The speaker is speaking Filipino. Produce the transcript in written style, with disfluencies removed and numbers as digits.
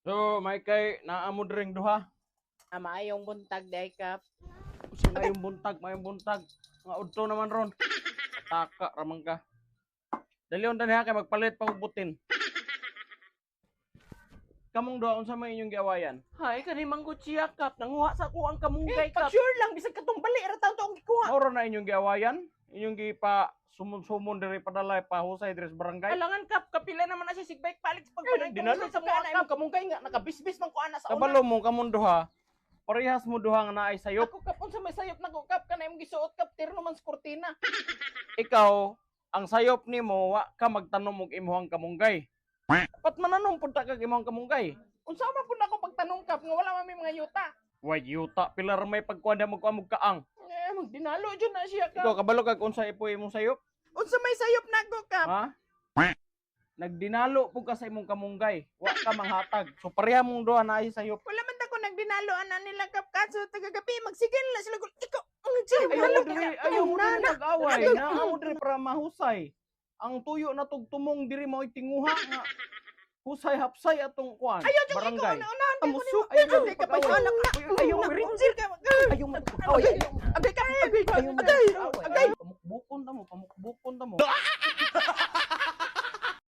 So, may kay naamod ring duha. Maayong buntag day kap. Kasi mayong buntag. Nga udto naman ron. Taka, ramang ka. Dali on ha kay magpalit pa hubutin. Kamong duha unsa may inyong giawayan? Hay kani manggod siya kap nanguha sa ko ang kamunggay kap. Sure lang, bisag katong bali, ra taon to ang gikuha. Maura na inyong giawayan? Inyong gipa sumon-sumon diri padalay pa husay diri sa barangay? Alangan kap, kapila naman na siya sigbike palit sa pagpalit. dinalo sa mga anak mo kamunggay nga, nakabisbis man ko ana sa una. Kabalo mo kamong duha. Parehas mo duha nga naay sayop. Ako kap, unsa may sayop na ko kap, kanay mong gisuot kap, terno man sa kurtina. Ikaw, ang sayop nimo wa ka magtanom og imong kamunggay. Pat mananom pud ta kag imong kamunggay. Unsa man pud ako pagtanong kap, nga wala man may mga yuta. Way yuta pilar may pagkuanda magkuamog kaang. Magdinalo dyan na siya Ikaw kap. kabalo kag unsa ipoy imong sayop? Unsa may sayop na ko kap. Ha? Nagdinalo pug ka sa imong kamunggay. Wa ka manghatag. So pareha mong duha naay sayop. Wala man ko nagdinalo ana nila kap, kaso tagagabi magsigil na sila gul. Ikaw, ang Ayaw mo diri mag-away. Naaw diri para mahusay. Ang tuyo na tugtumong diri mao tinguha nga husay hapsay atong kuan. Ayaw dyan ikaw, Barangay. naunahan ka ko Amuso, nimo. ayaw Agay ka pa mag-away. anak. Ayaw mo rinjil ka. Ayaw mo Agay ka, agay ka. Agay, Pamukbukon ta mo, pamukbukon ta mo.